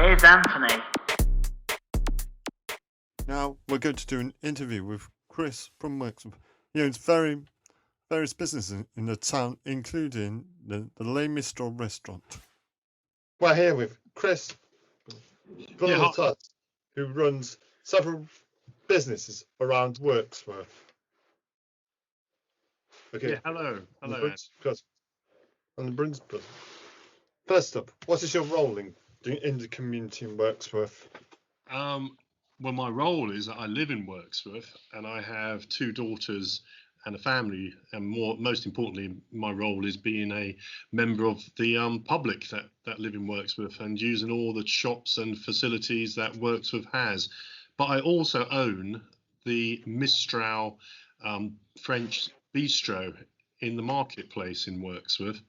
Here's Anthony. Now we're going to do an interview with Chris from Wirksworth. He owns various businesses in the town, including the Mistral Restaurant. We're here with Chris Bulaitis, who runs several businesses around Wirksworth. Okay. Yeah, hello. First up, what is your role in the community in Wirksworth? Well, my role is that I live in Wirksworth and I have two daughters and a family, and most importantly, my role is being a member of the public that live in Wirksworth and using all the shops and facilities that Wirksworth has. But I also own the Mistral French bistro in the marketplace in Wirksworth,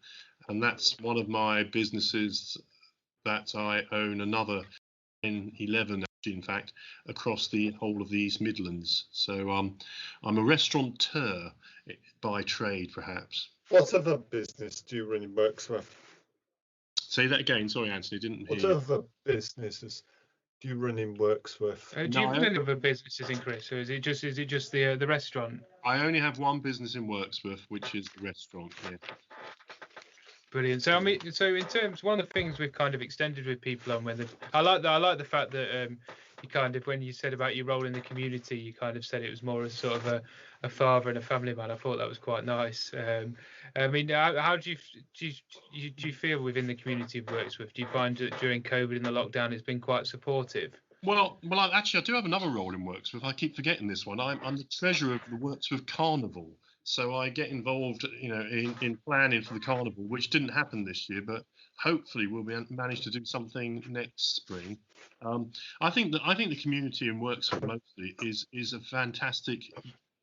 and that's one of my businesses that I own. Another 11 actually, in fact, across the whole of the East Midlands. So I'm a restaurateur by trade, perhaps. What other business do you run in Wirksworth? Say that again. Sorry, Anthony, didn't hear. What other businesses do you run in Wirksworth? Do you run any other businesses in Chris, or is it just the restaurant? I only have one business in Wirksworth, which is the restaurant here. Brilliant. So in terms, one of the things we've kind of extended with people on I like the fact that you kind of, when you said about your role in the community, you kind of said it was more as sort of a father and a family man. I thought that was quite nice. I mean, how do you feel within the community of Wirksworth? Do you find that during COVID and the lockdown it's been quite supportive? Well, I do have another role in Wirksworth. I keep forgetting this one. I'm the treasurer of the Wirksworth Carnival. So I get involved, in planning for the carnival, which didn't happen this year, but hopefully we'll manage to do something next spring. I think the community in Wirksworth mostly is a fantastic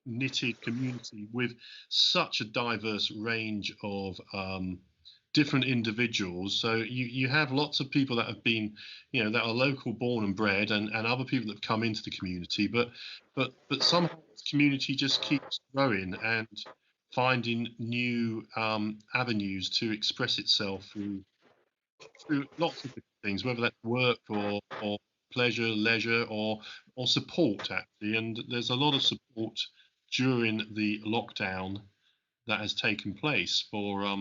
knitted community with such a diverse range of different individuals. So you have lots of people that have been, that are local born and bred, and other people that have come into the community, but somehow the community just keeps growing and finding new avenues to express itself through lots of different things, whether that's work or pleasure, leisure, or support, actually. And there's a lot of support during the lockdown that has taken place for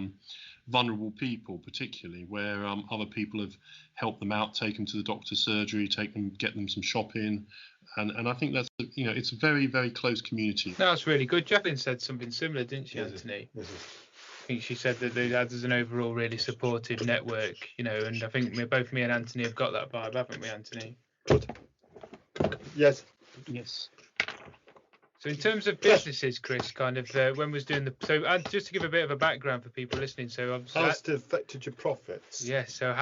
vulnerable people, particularly, where other people have helped them out, take them to the doctor's surgery, get them some shopping, and I think that's it's a very, very close community. That's really good. Jacqueline said something similar, didn't she, Anthony? Yes. I think she said that there's an overall really supportive network, and I think both me and Anthony have got that vibe, haven't we, Anthony? Good. Yes. So in terms of businesses, Chris, kind of when was doing just to give a bit of a background for people listening. So how's it affected your profits? Yes. So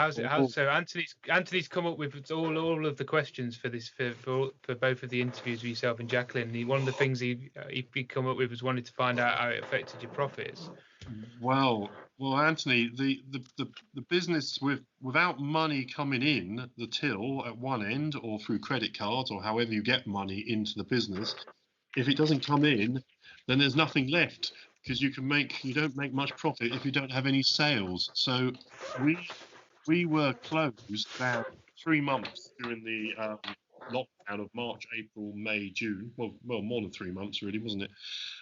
so Anthony's come up with all of the questions for this for both of the interviews with yourself and Jacqueline. One of the things he come up with was wanted to find out how it affected your profits. Well, Anthony, the business without money coming in the till at one end, or through credit cards, or however you get money into the business, if it doesn't come in, then there's nothing left, because you don't make much profit if you don't have any sales. So we were closed about 3 months during the lockdown of March, April, May, June. Well, more than 3 months, really, wasn't it?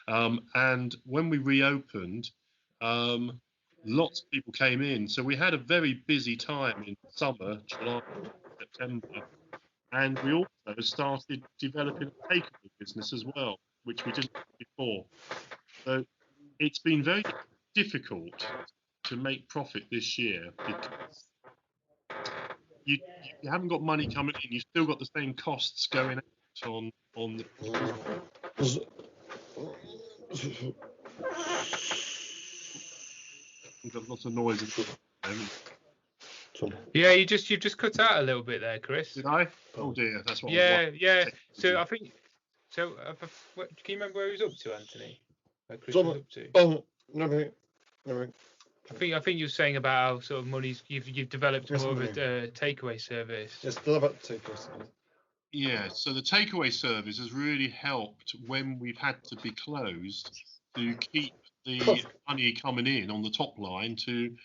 And when we reopened, lots of people came in. So we had a very busy time in summer, July, September. And we also started developing a takeaway business as well, which we didn't do before. So it's been very difficult to make profit this year because you haven't got money coming in. You've still got the same costs going out on the. We've got lots of noise at the moment. Yeah, you've just cut out a little bit there, Chris. Did I? Oh dear, that's what. Yeah. So I think. So can you remember where he was up to, Anthony? Where Chris was up to? No. I think you were saying about how sort of money's you've developed more of a takeaway service. Yes, still about takeaway service. Yeah, so the takeaway service has really helped when we've had to be closed to keep the money coming in on the top line to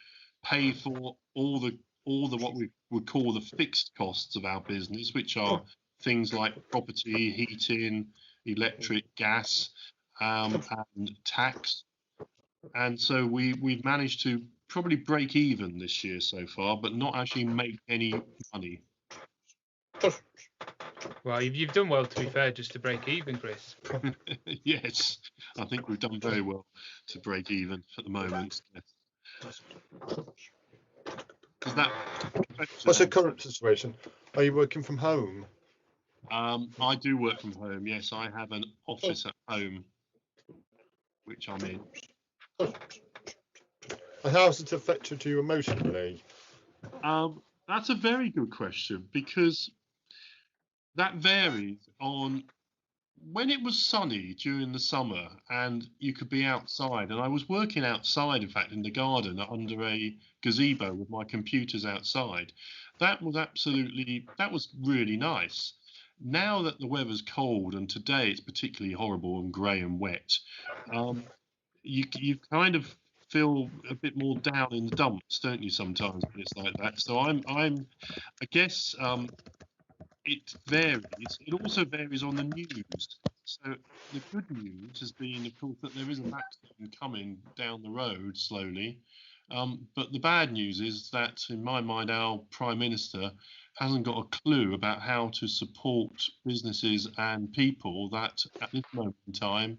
pay for all all the what we would call the fixed costs of our business, which are things like property, heating, electric, gas, and tax. And so we've managed to probably break even this year so far, but not actually make any money. Well, you've done well, to be fair, just to break even, Chris. Yes, I think we've done very well to break even at the moment. Yes. What's the current situation? Are you working from home? I do work from home. Yes, I have an office at home, which I'm in. And how has it affected you emotionally? That's a very good question, because that varies on when it was sunny during the summer and you could be outside. And I was working outside, in fact, in the garden under a gazebo with my computers outside. That was really nice. Now that the weather's cold, and today it's particularly horrible and grey and wet, you kind of feel a bit more down in the dumps, don't you? Sometimes when it's like that. So I guess it varies. It also varies on the news. So the good news has been, of course, that there is a vaccine coming down the road slowly. But the bad news is that, in my mind, our Prime Minister hasn't got a clue about how to support businesses and people that, at this moment in time,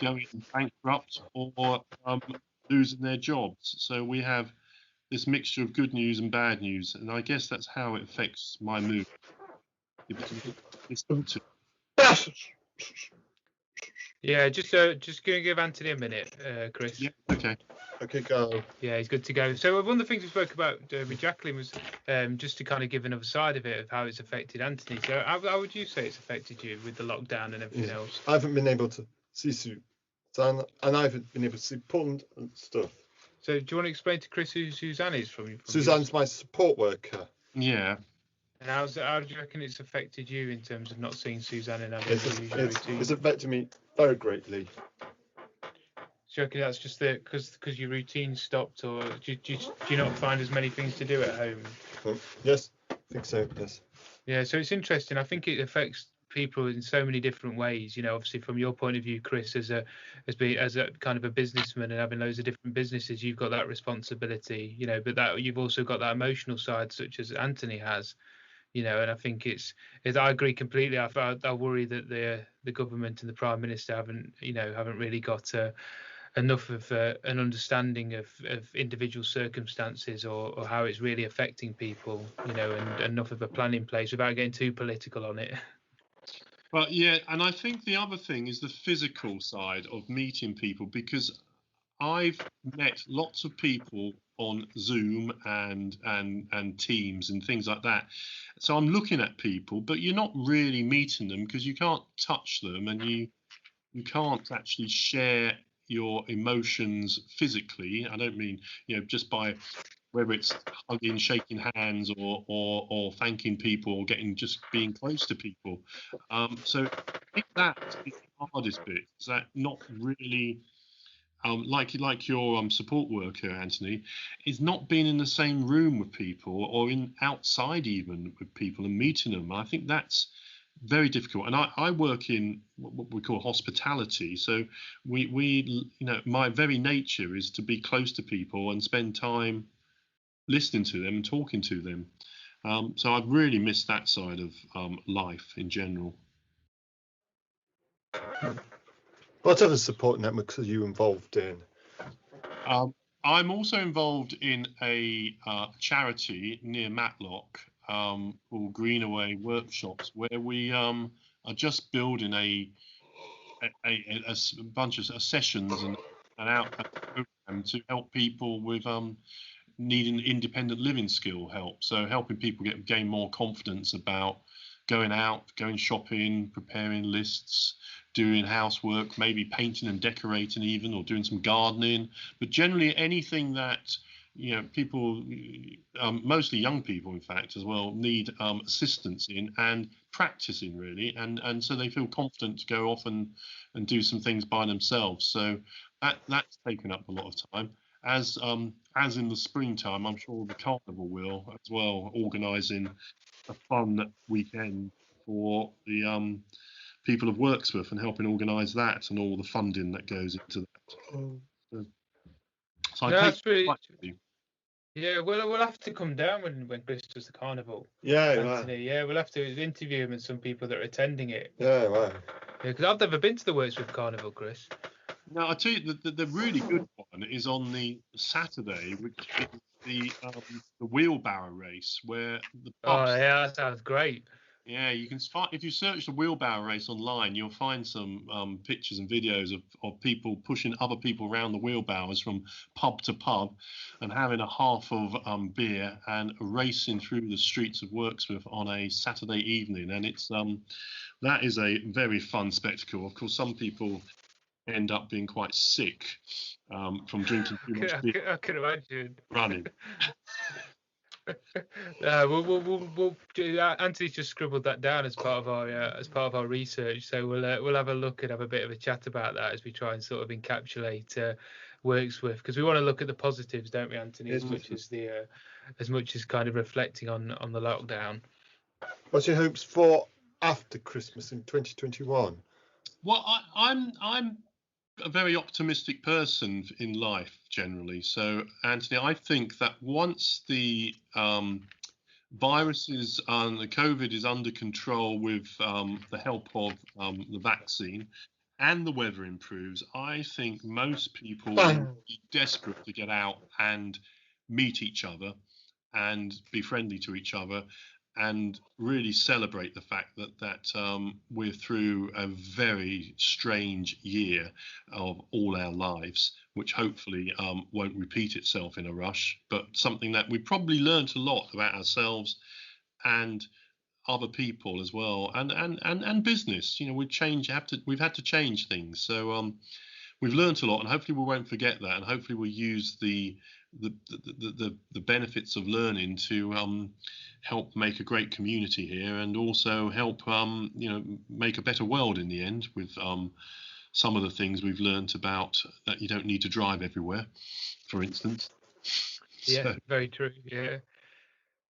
going bankrupt or losing their jobs. So we have this mixture of good news and bad news, and I guess that's how it affects my mood. Yeah, just going to give Anthony a minute, Chris. Yeah, okay. Okay, go. Yeah, he's good to go. So one of the things we spoke about with Jacqueline was just to kind of give another side of it, of how it's affected Anthony. So how would you say it's affected you with the lockdown and everything else? I haven't been able to see Suzanne, and I haven't been able to see Paul and stuff. So do you want to explain to Chris who Suzanne is from Suzanne's my support worker. Yeah. And how do you reckon it's affected you in terms of not seeing Suzanne and having the usual routine? It's affected me very greatly. Do you reckon that's just because your routine stopped, or do you not find as many things to do at home? Yes, I think so, yes. Yeah, so it's interesting. I think it affects people in so many different ways. You know, obviously from your point of view, Chris, as a kind of a businessman and having loads of different businesses, you've got that responsibility. You know, but that you've also got that emotional side, such as Anthony has. You know, and I think it's I agree completely. I worry that the government and the Prime Minister haven't really got enough of an understanding of individual circumstances or how it's really affecting people, you know, and enough of a plan in place without getting too political on it. Well, yeah, and I think the other thing is the physical side of meeting people, because I've met lots of people on Zoom and Teams and things like that. So I'm looking at people, but you're not really meeting them because you can't touch them, and you can't actually share your emotions physically. I don't mean, just by whether it's hugging, shaking hands, or thanking people, or just being close to people. So I think that's the hardest bit, is that not really, like your support worker, Anthony, is not being in the same room with people, or outside even with people and meeting them. I think that's very difficult. And I work in what we call hospitality. So we my very nature is to be close to people and spend time listening to them and talking to them. So I've really missed that side of life in general. What other support networks are you involved in? I'm also involved in a charity near Matlock called Greenaway Workshops, where we are just building a bunch of sessions and outbound program to help people with needing independent living skill help. So helping people gain more confidence about going out, going shopping, preparing lists, doing housework, maybe painting and decorating even, or doing some gardening. But generally anything that people, mostly young people, in fact, as well, need assistance in and practicing, really, and so they feel confident to go off and do some things by themselves. So that's taken up a lot of time. as in the springtime, I'm sure the carnival will as well, organising a fun weekend for the people of Wirksworth and helping organise that and all the funding that goes into that. So I No, take that's really. quite seriously. Yeah, we'll have to come down when Chris does the carnival. Yeah, Anthony. Yeah, we'll have to interview him and some people that are attending it. yeah, right. Yeah, because I've never been to the Wirksworth Carnival, Chris. Now I tell you, the really good one is on the Saturday, which is the wheelbarrow race, where the Oh pubs. yeah, that sounds great. Yeah, you can find, if you search the wheelbarrow race online, you'll find some pictures and videos of people pushing other people around the wheelbarrows from pub to pub and having a half of beer and racing through the streets of Wirksworth on a Saturday evening. And it's that is a very fun spectacle. Of course, some people end up being quite sick from drinking too much beer, I can imagine. running. We'll Anthony's just scribbled that down as part of our research, so we'll have a look and have a bit of a chat about that as we try and sort of encapsulate Wirksworth, because we want to look at the positives, don't we, Anthony, as much as kind of reflecting on the lockdown. What's your hopes for after Christmas in 2021? Well, I'm a very optimistic person in life generally. So, Anthony, I think that once the virus and the COVID is under control with the help of the vaccine and the weather improves, I think most people will be desperate to get out and meet each other and be friendly to each other and really celebrate the fact that we're through a very strange year of all our lives, which hopefully won't repeat itself in a rush, but something that we probably learned a lot about ourselves and other people as well, and business. You know, we've had to change things, so we've learned a lot, and hopefully we won't forget that, and hopefully we'll use the benefits of learning to help make a great community here, and also help make a better world in the end with some of the things we've learned about that you don't need to drive everywhere, for instance. Yeah, So, very true. Yeah.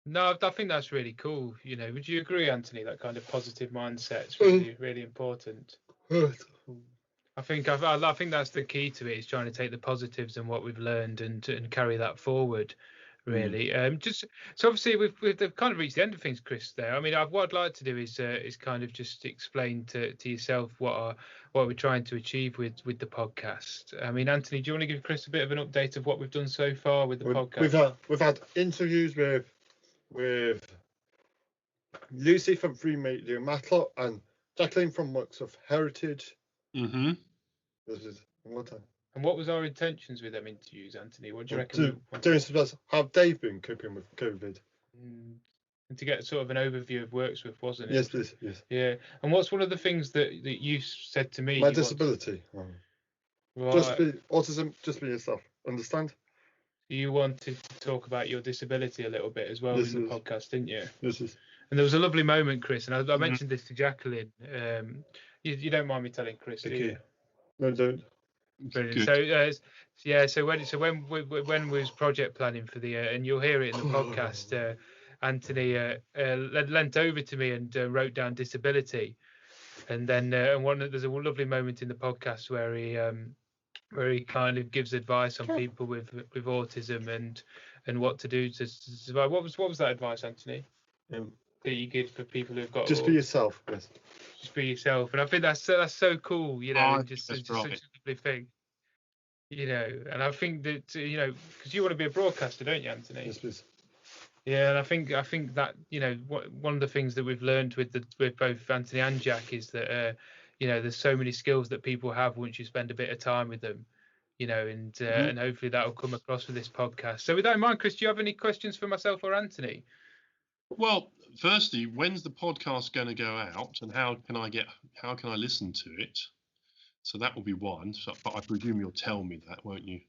No, I think that's really cool. You know, would you agree, Anthony? That kind of positive mindset's really, really important. I think that's the key to it, is trying to take the positives and what we've learned and carry that forward. Really, just so obviously we've kind of reached the end of things, Chris. There, I mean, what I'd like to do is kind of just explain to yourself what we're trying to achieve with the podcast. I mean, Anthony, do you want to give Chris a bit of an update of what we've done so far with the podcast? We've had interviews with Lucy from Free Media Matlock and Jacqueline from Wirksworth Heritage. mm-hmm. This is one time. And what was our intentions with them interviews, Anthony? What do you reckon? How they've been coping with COVID. And to get sort of an overview of Wirksworth, wasn't it? Yes, please. Yes. Yeah. And what's one of the things that you said to me? My disability. Right. Just be autism. Just be yourself. Understand? You wanted to talk about your disability a little bit as well in the podcast, didn't you? This is. And there was a lovely moment, Chris, and I mentioned this to Jacqueline. You don't mind me telling Chris, do you? No, don't. Brilliant. So so when we was project planning for the and you'll hear it in the podcast, Anthony leant over to me and wrote down disability, and then there's a lovely moment in the podcast where he kind of gives advice on people with autism and what to do to survive. What was that advice, Anthony? That you give for people who've got just be yourself. Yes. Just be yourself, and I think that's so cool. You know, just such a lovely thing. You know, and I think that because you want to be a broadcaster, don't you, Anthony? Yes, please. Yeah, and I think that one of the things that we've learned with both Anthony and Jack is that there's so many skills that people have once you spend a bit of time with them. And hopefully that will come across with this podcast. So with that in mind, Chris, do you have any questions for myself or Anthony? Well, firstly, when's the podcast going to go out, and how can I listen to it? So that will be one. But I presume you'll tell me that, won't you?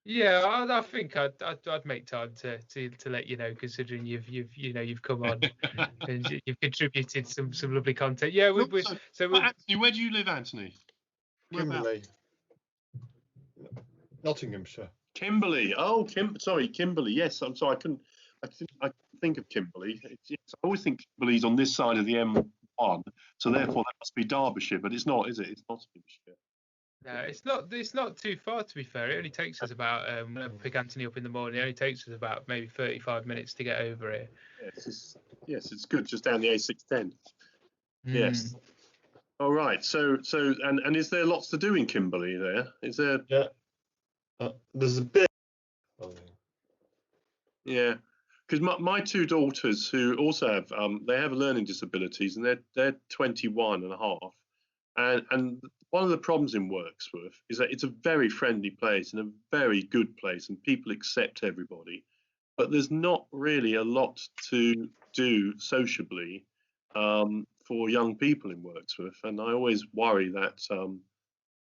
Yeah, I think I'd make time to let you know, considering you've come on and you've contributed some lovely content. Yeah, Anthony, where do you live, Anthony? Kimberley, Nottinghamshire. Kimberley. Oh, Kimberley. Yes, I'm sorry. I couldn't think of Kimberley. Yes, I always think Kimberley's on this side of the M1, so therefore that must be Derbyshire, but it's not, is it? It's Nottinghamshire. No, it's not. It's not too far, to be fair. It only takes us about. When I pick Anthony up in the morning, it only takes us about maybe 35 minutes to get over here. Yes, it's good. Just down the A610. Yes. All right. So and is there lots to do in Kimberley? There is there. Yeah. There's a bit. Yeah. Because my two daughters, who also have they have learning disabilities, and they're 21 and a half, and one of the problems in Wirksworth is that it's a very friendly place and a very good place, and people accept everybody, but there's not really a lot to do sociably for young people in Wirksworth, and I always worry that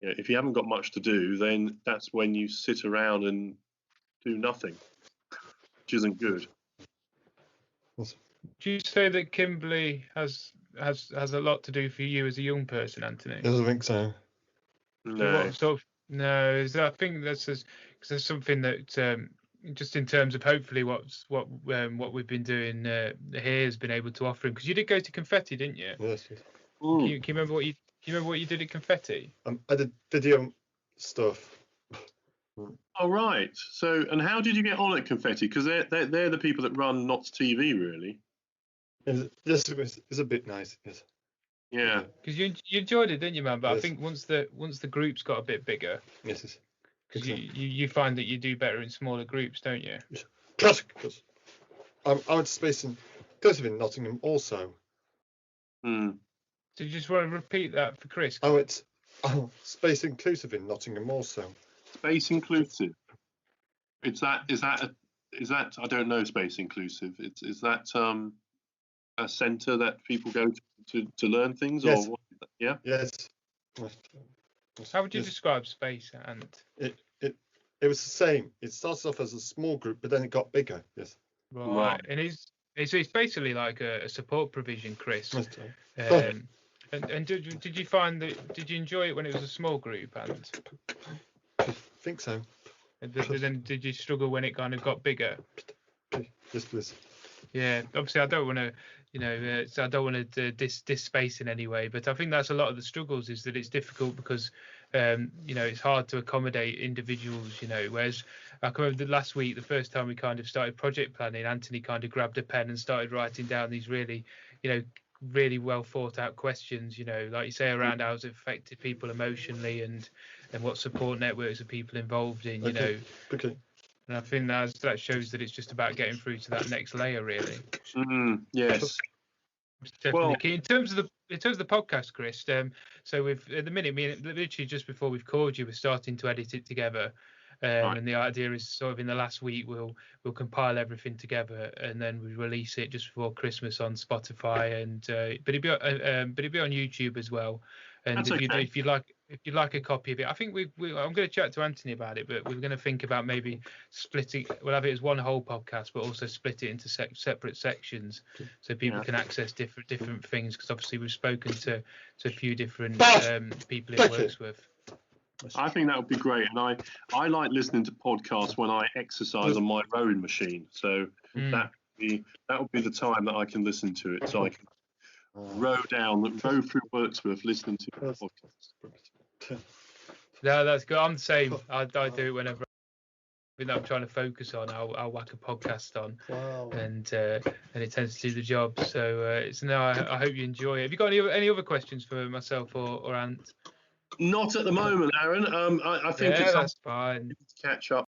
if you haven't got much to do, then that's when you sit around and do nothing, which isn't good. Do you say that Kimberley has a lot to do for you as a young person, Anthony? I don't think so. No. No, I think that's because there's something that just in terms of hopefully what we've been doing here has been able to offer him. Because you did go to Confetti, didn't you? Yes. Can you remember what you did at Confetti? I did video stuff. Oh right. So, and how did you get on at Confetti? Because they're the people that run Knott's TV, really. Yes, it's a bit nice. Yes. Yeah. Because you enjoyed it, didn't you, man? But Yes. I think once the groups got a bit bigger, Yes. because you find that you do better in smaller groups, don't you? Plus, I went to space inclusive in Nottingham also. So you just want to repeat that for Chris? I went space inclusive in Nottingham also. Space inclusive. Is that I don't know space inclusive. Is that a centre that people go to learn things, Yes. or what? Yeah. Yes. How would you describe space? And it was the same. It started off as a small group, but then it got bigger. Yes. Right. And it's basically like a support provision, Chris. And did you find that? Did you enjoy it when it was a small group? And I think so. Then did you struggle when it kind of got bigger? Yes, please. Yeah, obviously I don't want to, so I don't want to diss space in any way, but I think that's a lot of the struggles is that it's difficult because, it's hard to accommodate individuals, whereas I can remember last week, the first time we kind of started project planning, Anthony kind of grabbed a pen and started writing down these really, really well thought out questions, like you say, around how it's affected people emotionally and what support networks are people involved in, Okay. And I think that shows that it's just about getting through to that next layer, really. Yes. Definitely key. In terms of the podcast, Chris. So we've at the minute, literally just before we've called you, we're starting to edit it together. Right. And the idea is sort of in the last week we'll compile everything together and then we release it just before Christmas on Spotify and but it'd be on YouTube as well. And That's if you'd like a copy of it, I think I'm going to chat to Anthony about it, but we're going to think about maybe splitting. We'll have it as one whole podcast, but also split it into separate sections so people can access different things. Because obviously we've spoken to a few different people in Wirksworth. I think that would be great, and I like listening to podcasts when I exercise on my rowing machine. So that would be the time that I can listen to it. So I can row through Wirksworth listening to podcasts. No, that's good. I'm the same. I do it whenever I'm trying to focus on. I'll whack a podcast on, and it tends to do the job. So I hope you enjoy it. Have you got any other questions for myself or Ant? Not at the moment, Aaron. I think it's that's fine. to catch up.